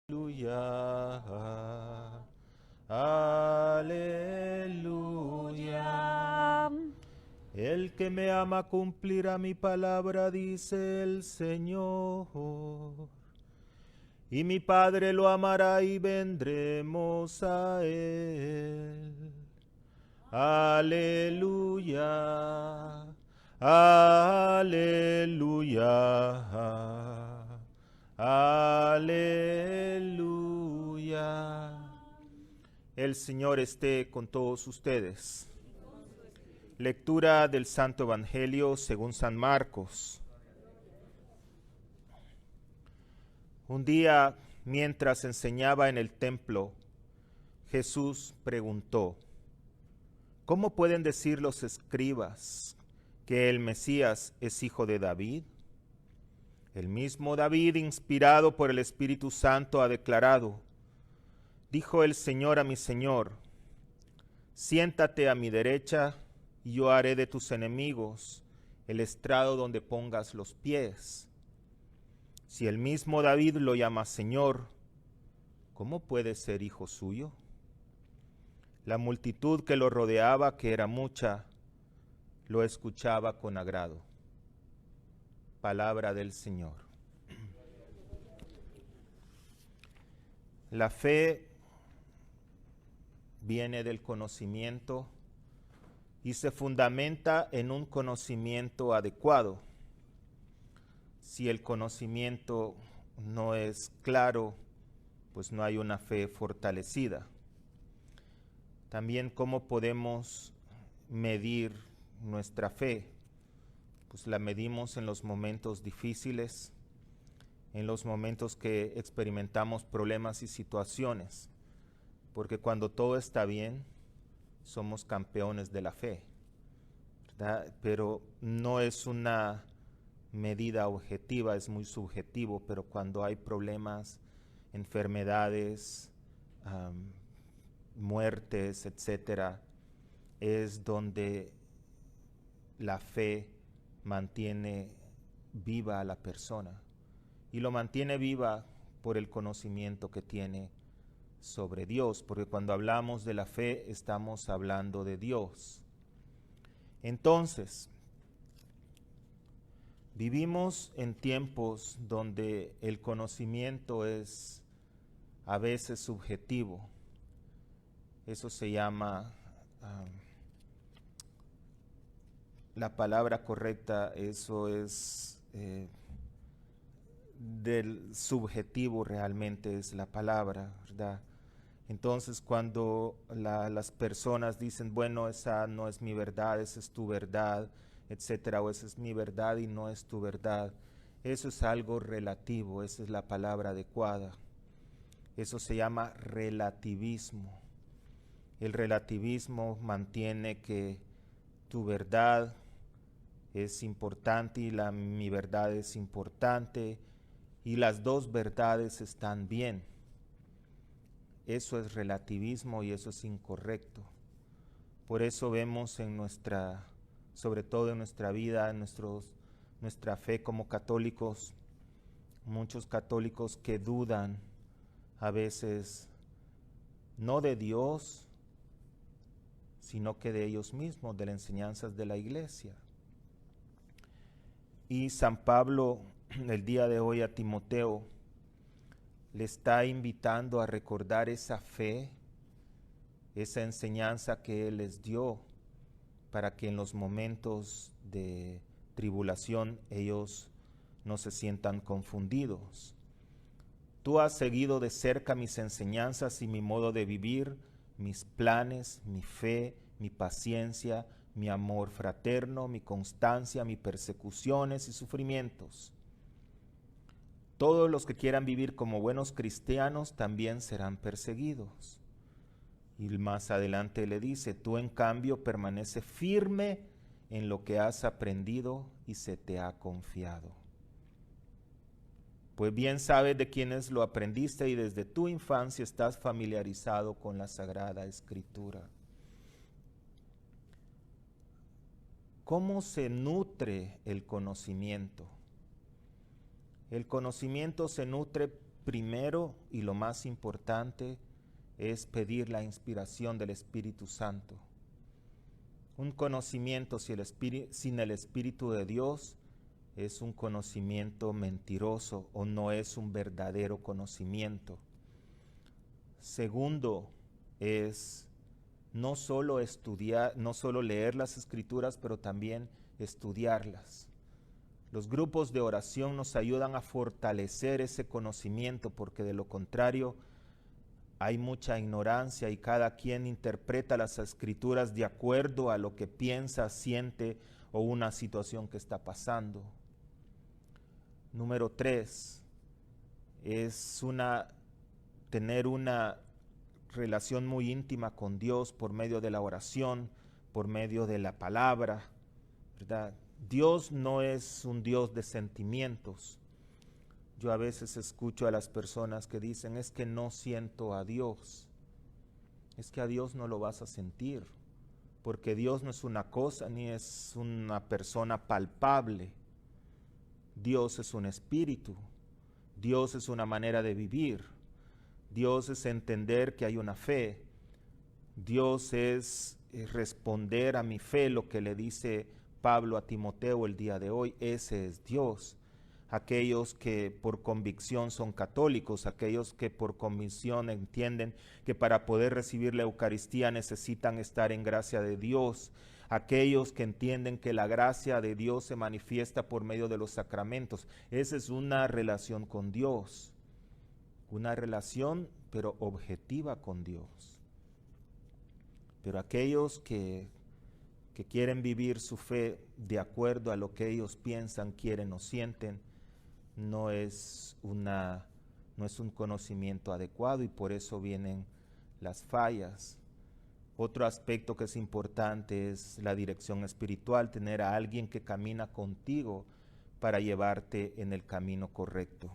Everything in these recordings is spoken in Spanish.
Aleluya, aleluya. El que me ama cumplirá mi palabra, dice el Señor. Y mi Padre lo amará y vendremos a él. Aleluya, aleluya, aleluya. El Señor esté con todos ustedes. Lectura del Santo Evangelio según San Marcos. Un día, mientras enseñaba en el templo, Jesús preguntó: ¿Cómo pueden decir los escribas que el Mesías es hijo de David? El mismo David, inspirado por el Espíritu Santo, ha declarado: Dijo el Señor a mi Señor, siéntate a mi derecha y yo haré de tus enemigos el estrado donde pongas los pies. Si el mismo David lo llama Señor, ¿cómo puede ser hijo suyo? La multitud que lo rodeaba, que era mucha, lo escuchaba con agrado. Palabra del Señor. La fe viene del conocimiento y se fundamenta en un conocimiento adecuado. Si el conocimiento no es claro, pues no hay una fe fortalecida. También, ¿cómo podemos medir nuestra fe? Pues la medimos en los momentos difíciles, en los momentos que experimentamos problemas y situaciones, porque cuando todo está bien, somos campeones de la fe, ¿verdad? Pero no es una medida objetiva, es muy subjetivo, pero cuando hay problemas, enfermedades, muertes, etcétera, es donde la fe mantiene viva a la persona y lo mantiene viva por el conocimiento que tiene sobre Dios, porque cuando hablamos de la fe estamos hablando de Dios. Entonces, vivimos en tiempos donde el conocimiento es a veces subjetivo. Eso se llama, la palabra correcta, eso es del subjetivo, realmente es la palabra, ¿verdad? Entonces cuando las personas dicen, bueno, esa no es mi verdad, esa es tu verdad, etcétera, o esa es mi verdad y no es tu verdad, eso es algo relativo, esa es la palabra adecuada. Eso se llama relativismo. El relativismo mantiene que tu verdad es importante y mi verdad es importante y las dos verdades están bien. Eso es relativismo y eso es incorrecto. Por eso vemos en sobre todo en nuestra vida, en nuestra fe como católicos, muchos católicos que dudan a veces no de Dios, sino que de ellos mismos, de las enseñanzas de la iglesia. Y San Pablo, el día de hoy a Timoteo, le está invitando a recordar esa fe, esa enseñanza que Él les dio, para que en los momentos de tribulación ellos no se sientan confundidos. Tú has seguido de cerca mis enseñanzas y mi modo de vivir, mis planes, mi fe, mi paciencia, mi amor fraterno, mi constancia, mis persecuciones y sufrimientos. Todos los que quieran vivir como buenos cristianos también serán perseguidos. Y más adelante le dice, tú en cambio permanece firme en lo que has aprendido y se te ha confiado. Pues bien sabes de quiénes lo aprendiste y desde tu infancia estás familiarizado con la Sagrada Escritura. ¿Cómo se nutre el conocimiento? El conocimiento se nutre primero y lo más importante es pedir la inspiración del Espíritu Santo. Un conocimiento sin el Espíritu de Dios es un conocimiento mentiroso o no es un verdadero conocimiento. Segundo es no solo leer las Escrituras, pero también estudiarlas. Los grupos de oración nos ayudan a fortalecer ese conocimiento, porque de lo contrario hay mucha ignorancia y cada quien interpreta las Escrituras de acuerdo a lo que piensa, siente o una situación que está pasando. Número 3 es tener una relación muy íntima con Dios por medio de la oración, por medio de la palabra, ¿verdad? Dios no es un Dios de sentimientos. Yo a veces escucho a las personas que dicen, es que no siento a Dios. Es que a Dios no lo vas a sentir, porque Dios no es una cosa ni es una persona palpable. Dios es un espíritu. Dios es una manera de vivir. Dios es entender que hay una fe. Dios es responder a mi fe, lo que le dice Pablo a Timoteo el día de hoy. Ese es Dios. Aquellos que por convicción son católicos, aquellos que por convicción entienden que para poder recibir la Eucaristía necesitan estar en gracia de Dios, aquellos que entienden que la gracia de Dios se manifiesta por medio de los sacramentos. Esa es una relación con Dios, una relación pero objetiva con Dios. Pero aquellos que quieren vivir su fe de acuerdo a lo que ellos piensan, quieren o sienten, no es un conocimiento adecuado y por eso vienen las fallas. Otro aspecto que es importante es la dirección espiritual, tener a alguien que camina contigo para llevarte en el camino correcto.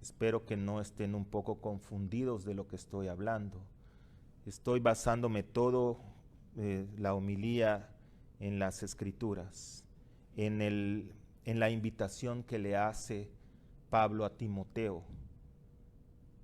Espero que no estén un poco confundidos de lo que estoy hablando. Estoy basándome todo la homilía en las Escrituras, en la invitación que le hace Pablo a Timoteo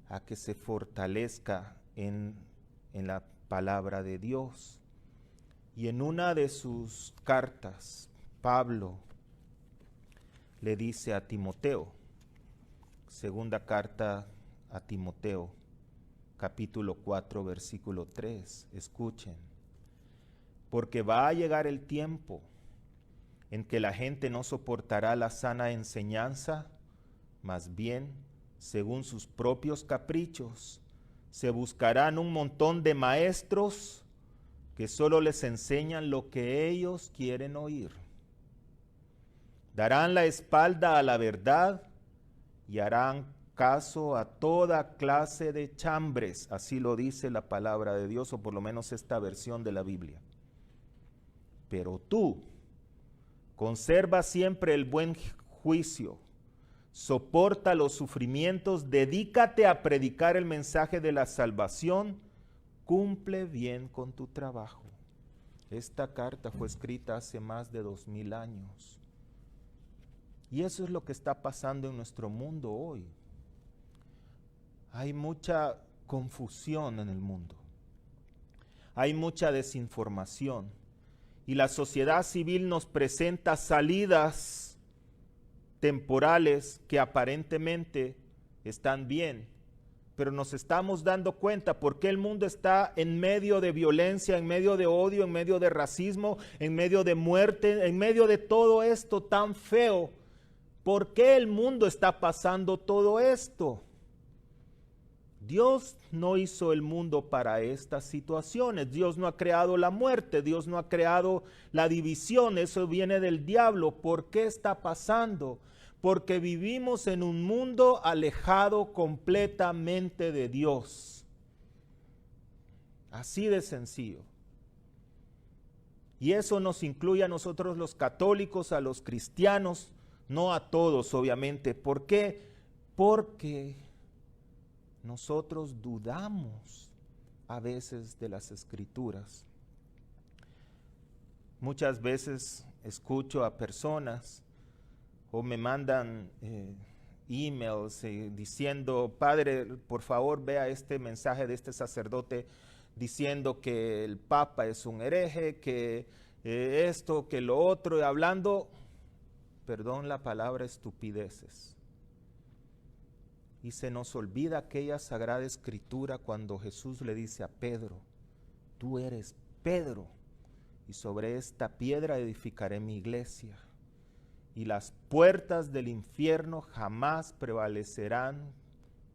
a que se fortalezca en la palabra de Dios. Y en una de sus cartas, Pablo le dice a Timoteo, segunda carta a Timoteo, capítulo 4, versículo 3, escuchen, porque va a llegar el tiempo en que la gente no soportará la sana enseñanza, más bien, según sus propios caprichos, se buscarán un montón de maestros que solo les enseñan lo que ellos quieren oír. Darán la espalda a la verdad y harán caso a toda clase de chambres, así lo dice la palabra de Dios, o por lo menos esta versión de la Biblia. Pero tú, conserva siempre el buen juicio, soporta los sufrimientos, dedícate a predicar el mensaje de la salvación, cumple bien con tu trabajo. Esta carta fue escrita hace más de 2000 años. Y eso es lo que está pasando en nuestro mundo hoy. Hay mucha confusión en el mundo. Hay mucha desinformación. Y la sociedad civil nos presenta salidas temporales que aparentemente están bien, pero nos estamos dando cuenta por qué el mundo está en medio de violencia, en medio de odio, en medio de racismo, en medio de muerte, en medio de todo esto tan feo. ¿Por qué el mundo está pasando todo esto? Dios no hizo el mundo para estas situaciones. Dios no ha creado la muerte, Dios no ha creado la división, eso viene del diablo. ¿Por qué está pasando? Porque vivimos en un mundo alejado completamente de Dios. Así de sencillo. Y eso nos incluye a nosotros los católicos, a los cristianos, no a todos obviamente. ¿Por qué? Porque nosotros dudamos a veces de las Escrituras. Muchas veces escucho a personas o me mandan emails diciendo, padre, por favor vea este mensaje de este sacerdote diciendo que el Papa es un hereje, que esto, que lo otro, y hablando, perdón la palabra, estupideces. Y se nos olvida aquella sagrada escritura cuando Jesús le dice a Pedro, tú eres Pedro, y sobre esta piedra edificaré mi iglesia, y las puertas del infierno jamás prevalecerán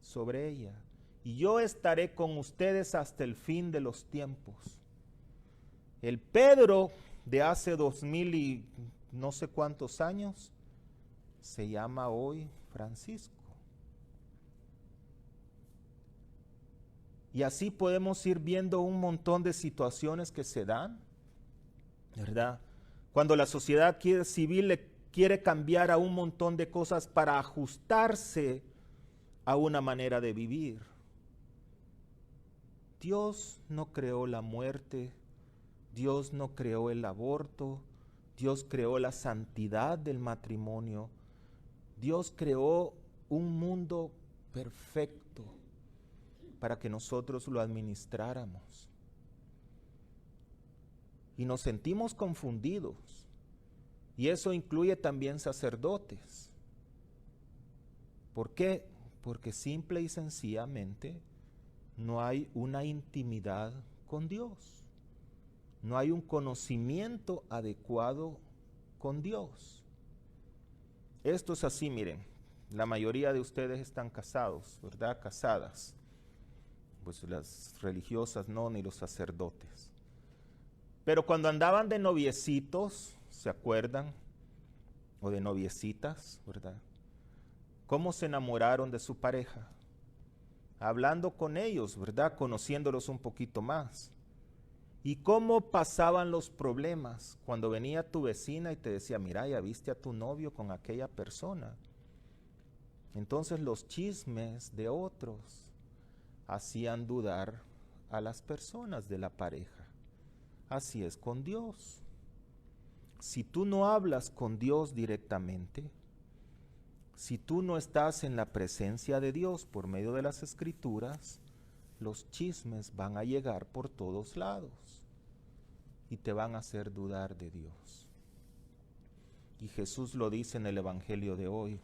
sobre ella. Y yo estaré con ustedes hasta el fin de los tiempos. El Pedro de hace 2000 y no sé cuántos años se llama hoy Francisco. Y así podemos ir viendo un montón de situaciones que se dan, ¿verdad? Cuando la sociedad civil quiere cambiar a un montón de cosas para ajustarse a una manera de vivir. Dios no creó la muerte, Dios no creó el aborto, Dios creó la santidad del matrimonio, Dios creó un mundo perfecto para que nosotros lo administráramos. Y nos sentimos confundidos, y eso incluye también sacerdotes. ¿Por qué? Porque simple y sencillamente no hay una intimidad con Dios. No hay un conocimiento adecuado con Dios. Esto es así, miren. La mayoría de ustedes están casados, ¿verdad? Casadas. Pues las religiosas no, ni los sacerdotes. Pero cuando andaban de noviecitos, ¿se acuerdan? O de noviecitas, ¿verdad? ¿Cómo se enamoraron de su pareja? Hablando con ellos, ¿verdad? Conociéndolos un poquito más. ¿Y cómo pasaban los problemas? Cuando venía tu vecina y te decía, mira, ya viste a tu novio con aquella persona. Entonces los chismes de otros hacían dudar a las personas de la pareja. Así es con Dios. Si tú no hablas con Dios directamente, si tú no estás en la presencia de Dios por medio de las Escrituras, los chismes van a llegar por todos lados y te van a hacer dudar de Dios. Y Jesús lo dice en el Evangelio de hoy,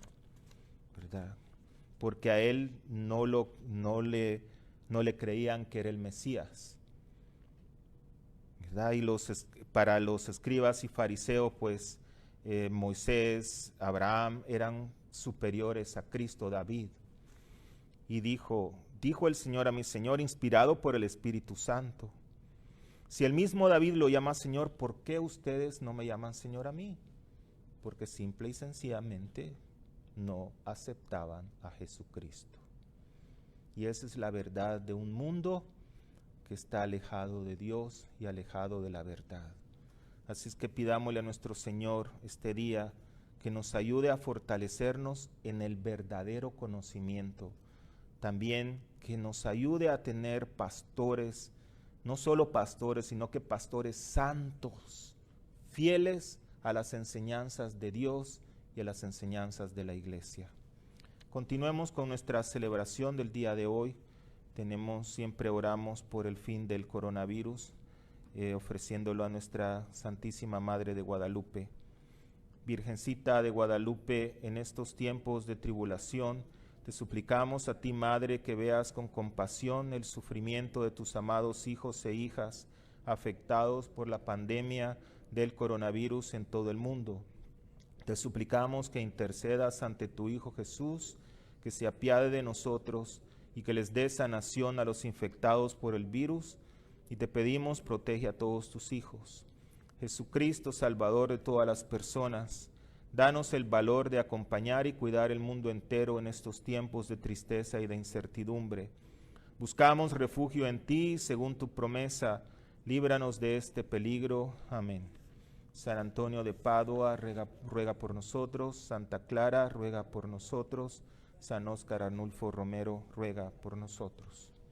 ¿verdad? Porque a él no le creían que era el Mesías, ¿verdad? Y para los escribas y fariseos, pues Moisés, Abraham eran superiores a Cristo, David. Y dijo el Señor a mi Señor, inspirado por el Espíritu Santo, si el mismo David lo llama Señor, ¿por qué ustedes no me llaman Señor a mí? Porque simple y sencillamente no aceptaban a Jesucristo. Y esa es la verdad de un mundo que está alejado de Dios y alejado de la verdad. Así es que pidámosle a nuestro Señor este día que nos ayude a fortalecernos en el verdadero conocimiento. También que nos ayude a tener pastores, no solo pastores, sino que pastores santos, fieles a las enseñanzas de Dios y a las enseñanzas de la iglesia. Continuemos con nuestra celebración del día de hoy. Siempre oramos por el fin del coronavirus, ofreciéndolo a nuestra Santísima Madre de Guadalupe. Virgencita de Guadalupe, en estos tiempos de tribulación, te suplicamos a ti, Madre, que veas con compasión el sufrimiento de tus amados hijos e hijas afectados por la pandemia del coronavirus en todo el mundo. Te suplicamos que intercedas ante tu Hijo Jesús, que se apiade de nosotros y que les dé sanación a los infectados por el virus, y te pedimos protege a todos tus hijos. Jesucristo, Salvador de todas las personas, danos el valor de acompañar y cuidar el mundo entero en estos tiempos de tristeza y de incertidumbre. Buscamos refugio en ti, según tu promesa, líbranos de este peligro. Amén. San Antonio de Padua, ruega por nosotros. Santa Clara, ruega por nosotros. San Óscar Arnulfo Romero, ruega por nosotros.